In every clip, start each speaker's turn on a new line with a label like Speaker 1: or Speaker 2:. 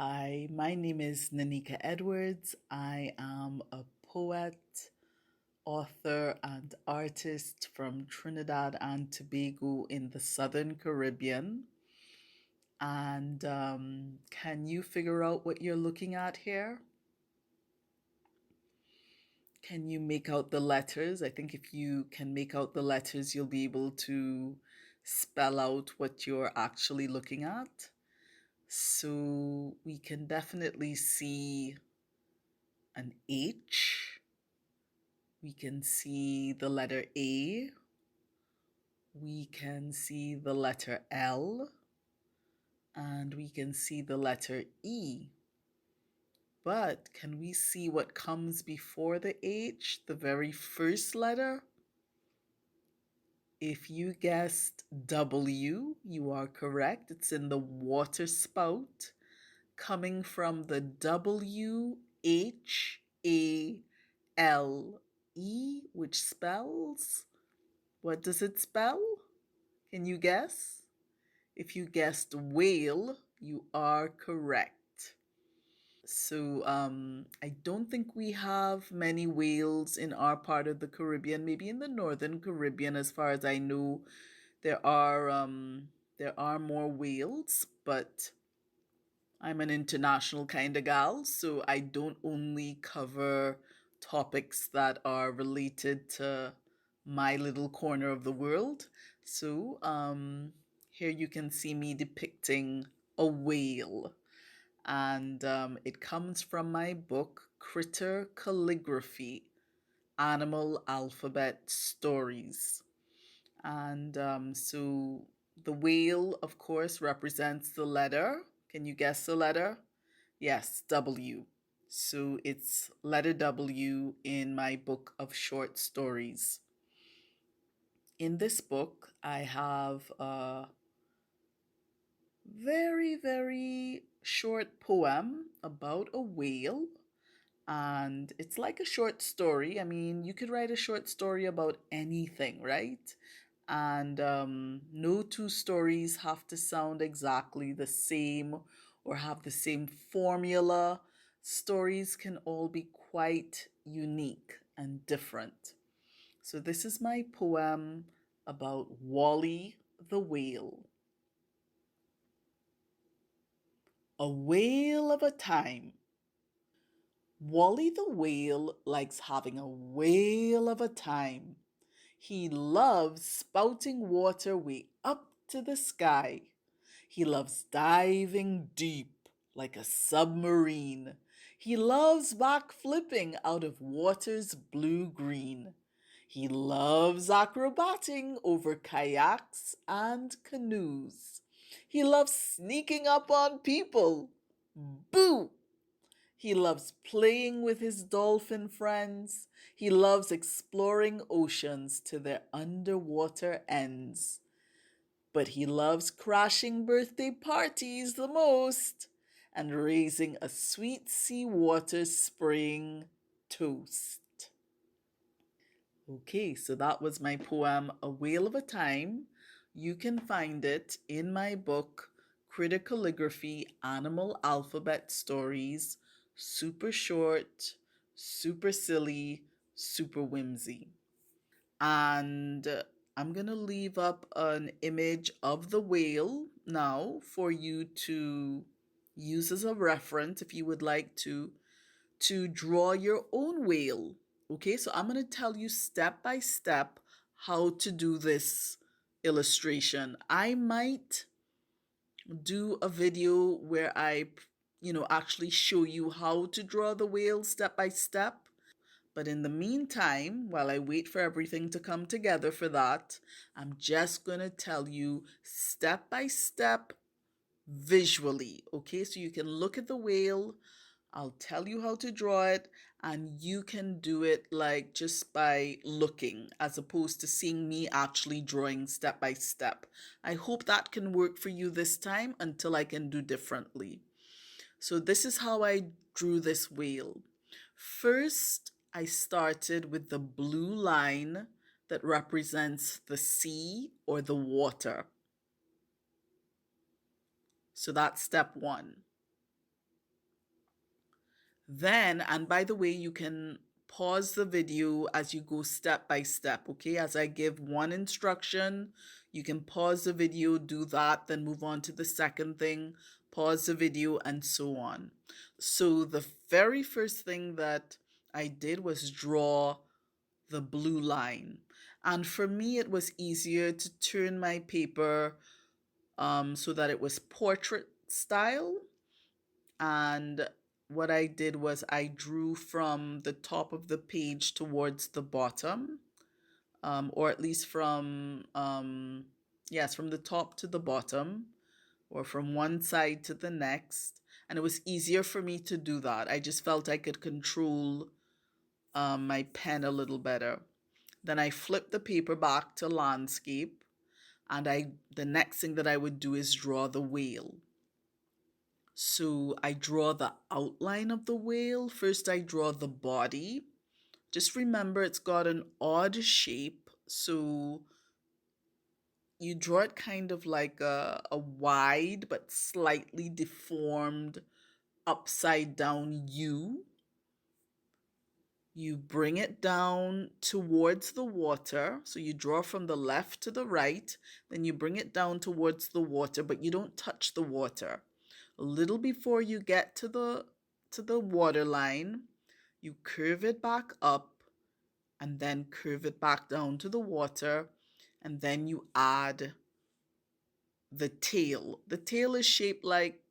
Speaker 1: Hi, my name is Nanika Edwards. I am a poet, author, and artist from Trinidad and Tobago in the Southern Caribbean. And can you figure out what you're looking at here? Can you make out the letters? I think if you can make out the letters, you'll be able to spell out what you're actually looking at. So we can definitely see an H. We can see the letter A. We can see the letter L. And we can see the letter E. But can we see what comes before the H, the very first letter? If you guessed W, you are correct. It's in the water spout, coming from the WHALE, which spells, what does it spell? Can you guess? If you guessed whale, you are correct. So I don't think we have many whales in our part of the Caribbean. Maybe in the Northern Caribbean, as far as I know, there are more whales, but I'm an international kind of gal, so I don't only cover topics that are related to my little corner of the world. So, here you can see me depicting a whale, and it comes from my book, Critter Calligraphy Animal Alphabet Stories. And so the whale, of course, represents the letter. Can you guess the letter? Yes, W. So it's letter W in my book of short stories. In this book, I have a very, very short poem about a whale. And it's like a short story. I mean, you could write a short story about anything, right? And no two stories have to sound exactly the same or have the same formula. Stories can all be quite unique and different. So, this is my poem about Wally the whale. A whale of a time. Wally the whale likes having a whale of a time. He loves spouting water way up to the sky. He loves diving deep like a submarine. He loves backflipping out of water's blue green. He loves acrobating over kayaks and canoes. He loves sneaking up on people. Boo! He loves playing with his dolphin friends. He loves exploring oceans to their underwater ends. But he loves crashing birthday parties the most and raising a sweet seawater spraying toast. Okay, so that was my poem, A Whale of a Time. You can find it in my book, Critter Calligraphy Animal Alphabet Stories. Super short, super silly, super whimsy. And I'm going to leave up an image of the whale now for you to use as a reference if you would like to draw your own whale. Okay, so I'm going to tell you step by step how to do this illustration. I might do a video where I actually show you how to draw the whale step by step. But in the meantime, while I wait for everything to come together for that, I'm just going to tell you step by step visually. Okay, so you can look at the whale. I'll tell you how to draw it, and you can do it like just by looking as opposed to seeing me actually drawing step by step. I hope that can work for you this time until I can do differently. So, this is how I drew this whale. First, I started with the blue line that represents the sea or the water. So, that's step one. Then, and by the way, you can pause the video as you go step by step, okay? As I give one instruction, you can pause the video, do that, then move on to the second thing, pause the video, and so on. So the very first thing that I did was draw the blue line. And for me, it was easier to turn my paper so that it was portrait style. And what I did was I drew from the top of the page towards the bottom, or at least yes, from the top to the bottom, or from one side to the next. And it was easier for me to do that. I just felt I could control my pen a little better. Then I flipped the paper back to landscape, and the next thing that I would do is draw the whale. So I draw the outline of the whale. First, I draw the body. Just remember it's got an odd shape. So you draw it kind of like a wide but slightly deformed upside down U. You bring it down towards the water. So you draw from the left to the right. Then you bring it down towards the water, but you don't touch the water. A little before you get to the water line, you curve it back up and then curve it back down to the water, and then you add the tail. The tail is shaped like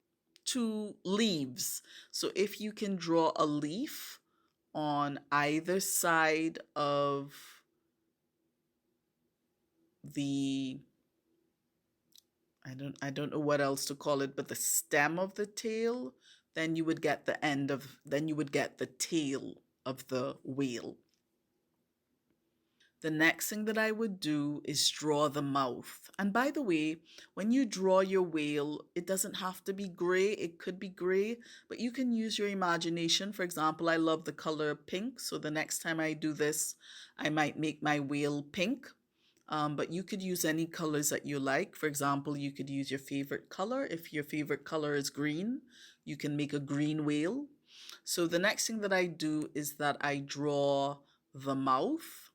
Speaker 1: two leaves. So if you can draw a leaf on either side of the I don't know what else to call it, but the stem of the tail, then you would get then you would get the tail of the whale. The next thing that I would do is draw the mouth. And by the way, when you draw your whale, it doesn't have to be gray. It could be gray, but you can use your imagination. For example, I love the color pink. So the next time I do this, I might make my whale pink. But you could use any colors that you like. For example, you could use your favorite color. If your favorite color is green, you can make a green whale. So the next thing that I do is that I draw the mouth.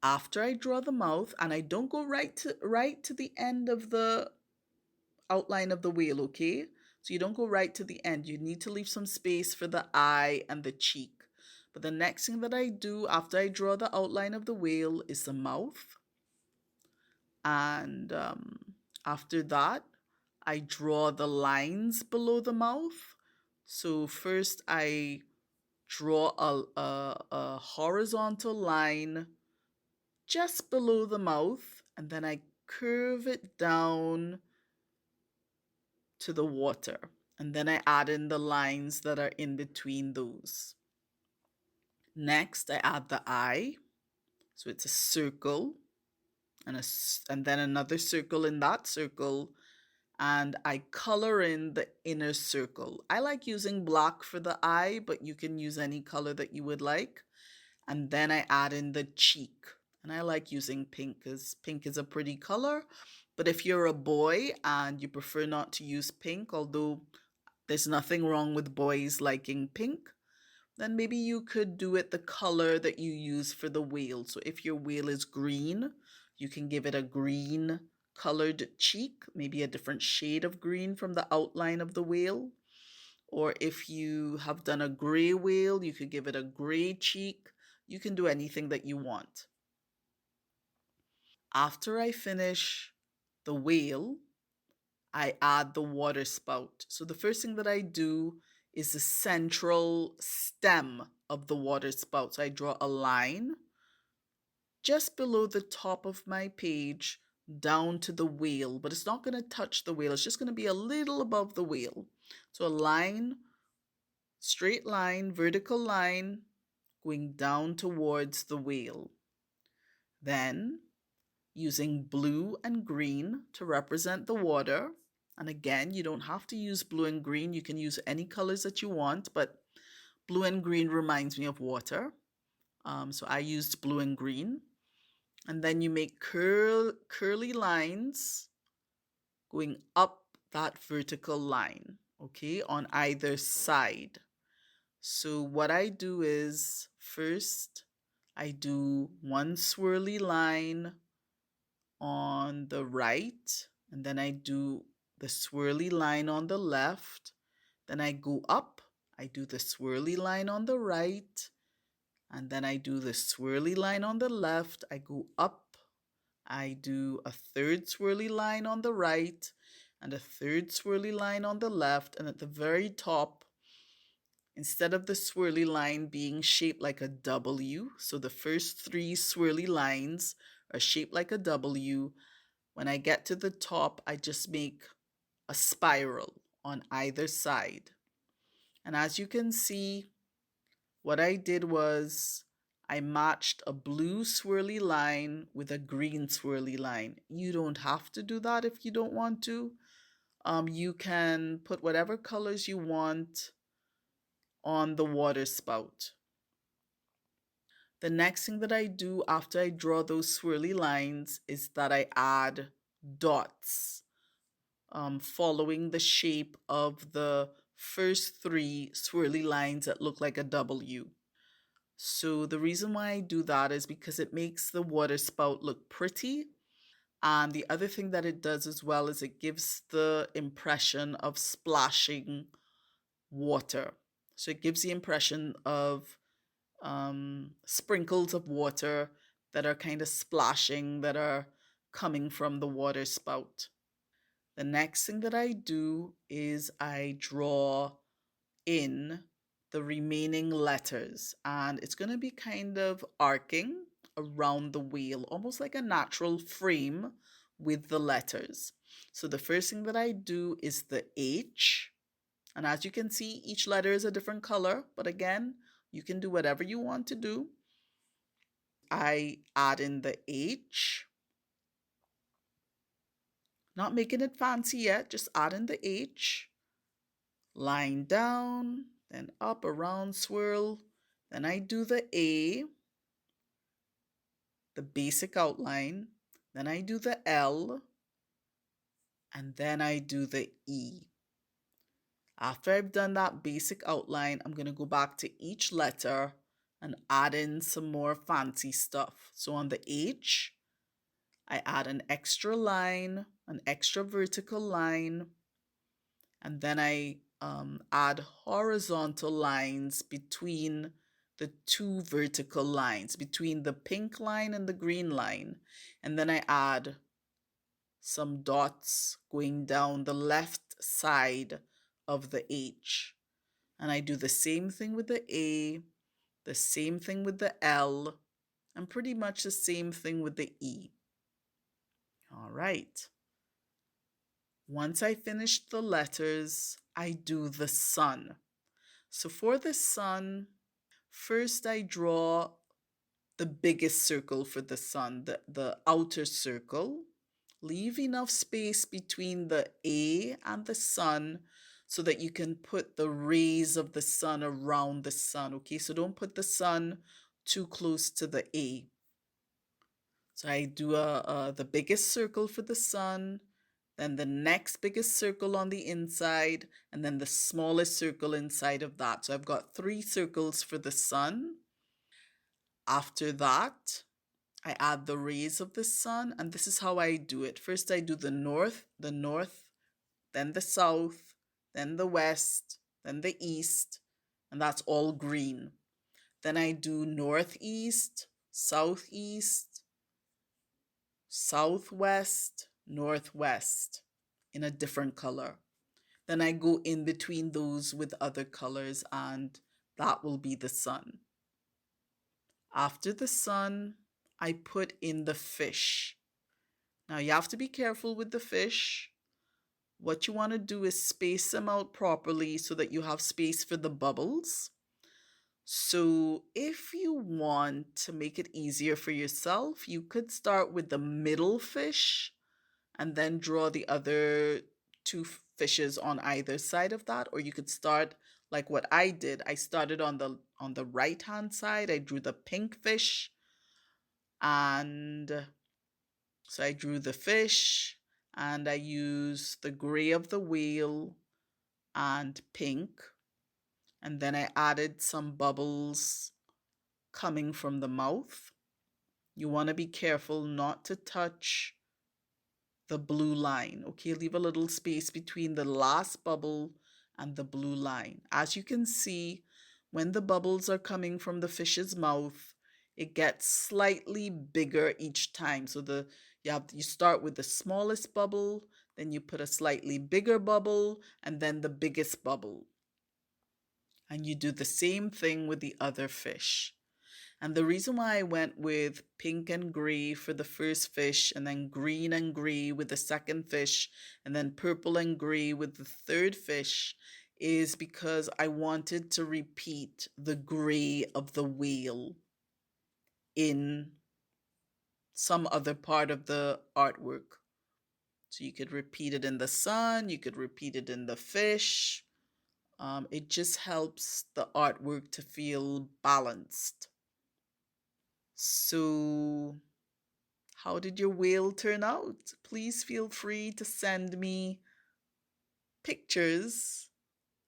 Speaker 1: After I draw the mouth, and I don't go right to the end of the outline of the whale, okay? So you don't go right to the end. You need to leave some space for the eye and the cheek. But the next thing that I do after I draw the outline of the whale is the mouth. And after that, I draw the lines below the mouth. So first I draw a horizontal line just below the mouth, and then I curve it down to the water. And then I add in the lines that are in between those. Next, I add the eye. So it's a circle and then another circle in that circle. And I color in the inner circle. I like using black for the eye, but you can use any color that you would like. And then I add in the cheek. And I like using pink because pink is a pretty color. But if you're a boy and you prefer not to use pink, although there's nothing wrong with boys liking pink, then maybe you could do it the color that you use for the whale. So if your whale is green, you can give it a green colored cheek, maybe a different shade of green from the outline of the whale. Or if you have done a gray whale, you could give it a gray cheek. You can do anything that you want. After I finish the whale, I add the water spout. So the first thing that I do is the central stem of the water spout. So I draw a line just below the top of my page down to the whale, but it's not going to touch the whale. It's just going to be a little above the whale. So a line, straight line, vertical line going down towards the whale. Then using blue and green to represent the water. And again, you don't have to use blue and green. You can use any colors that you want, but blue and green reminds me of water. So I used blue and green. And then you make curly lines going up that vertical line. okay, on either side. So what I do is first I do one swirly line on the right, and then I do the swirly line on the left. Then I go up, I do the swirly line on the right, and then I do the swirly line on the left. I go up, I do a third swirly line on the right, and a third swirly line on the left, and at the very top, instead of the swirly line being shaped like a W, so the first three swirly lines are shaped like a W. When I get to the top, I just make a spiral on either side. And as you can see, what I did was I matched a blue swirly line with a green swirly line. You don't have to do that if you don't want to. You can put whatever colors you want on the water spout. The next thing that I do after I draw those swirly lines is that I add dots, following the shape of the first three swirly lines that look like a W. So the reason why I do that is because it makes the water spout look pretty. And the other thing that it does as well is it gives the impression of splashing water. So it gives the impression of sprinkles of water that are kind of splashing, that are coming from the water spout. The next thing that I do is I draw in the remaining letters, and it's going to be kind of arcing around the wheel, almost like a natural frame with the letters. So the first thing that I do is the H, and as you can see, each letter is a different color, but again, you can do whatever you want to do. I add in the H, not making it fancy yet, just add in the H, line down, then up, around, swirl. Then I do the A, the basic outline. Then I do the L, and then I do the E. After I've done that basic outline, I'm going to go back to each letter and add in some more fancy stuff. So on the H, I add an extra line, an extra vertical line, and then I add horizontal lines between the two vertical lines, between the pink line and the green line. And then I add some dots going down the left side of the H. And I do the same thing with the A, the same thing with the L, and pretty much the same thing with the E. All right. Once I finish the letters, I do the sun. So for the sun, first I draw the biggest circle for the sun, the outer circle. Leave enough space between the A and the sun so that you can put the rays of the sun around the sun, okay? So don't put the sun too close to the A. So I do the biggest circle for the sun, then the next biggest circle on the inside, and then the smallest circle inside of that. So I've got 3 circles for the sun. After that, I add the rays of the sun, and this is how I do it. First, I do the north, then the south, then the west, then the east, and that's all green. Then I do northeast, southeast, southwest, northwest in a different color. Then I go in between those with other colors, and that will be the sun. After the sun, I put in the fish. Now you have to be careful with the fish. What you want to do is space them out properly so that you have space for the bubbles. So if you want to make it easier for yourself, you could start with the middle fish and then draw the other 2 fishes on either side of that, or you could start like what I did. I started on the right hand side. I drew the pink fish, and so I drew the fish, and I used the gray of the whale, and pink. And then I added some bubbles coming from the mouth. You want to be careful not to touch the blue line. Okay, leave a little space between the last bubble and the blue line. As you can see, when the bubbles are coming from the fish's mouth, it gets slightly bigger each time. So you start with the smallest bubble, then you put a slightly bigger bubble, and then the biggest bubble. And you do the same thing with the other fish. And the reason why I went with pink and gray for the first fish, and then green and gray with the second fish, and then purple and gray with the third fish, is because I wanted to repeat the gray of the whale in some other part of the artwork. So you could repeat it in the sun, you could repeat it in the fish. It just helps the artwork to feel balanced. So, how did your whale turn out? Please feel free to send me pictures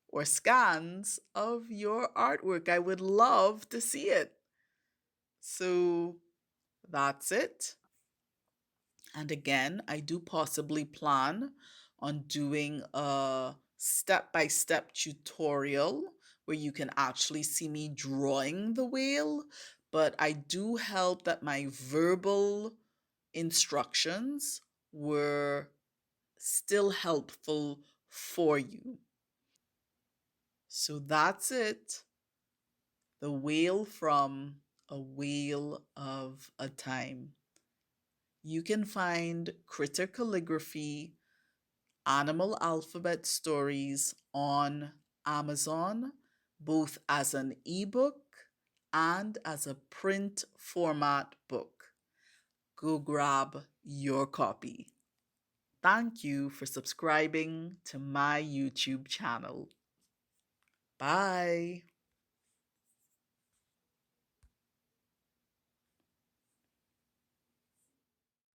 Speaker 1: or scans of your artwork. I would love to see it. So, that's it. And again, I do possibly plan on doing a step-by-step tutorial where you can actually see me drawing the whale, but I do hope that my verbal instructions were still helpful for you. So that's it. The whale from A Whale of a Time. You can find Critter Calligraphy Animal Alphabet Stories on Amazon, both as an ebook and as a print format book. Go grab your copy. Thank you for subscribing to my YouTube channel. Bye.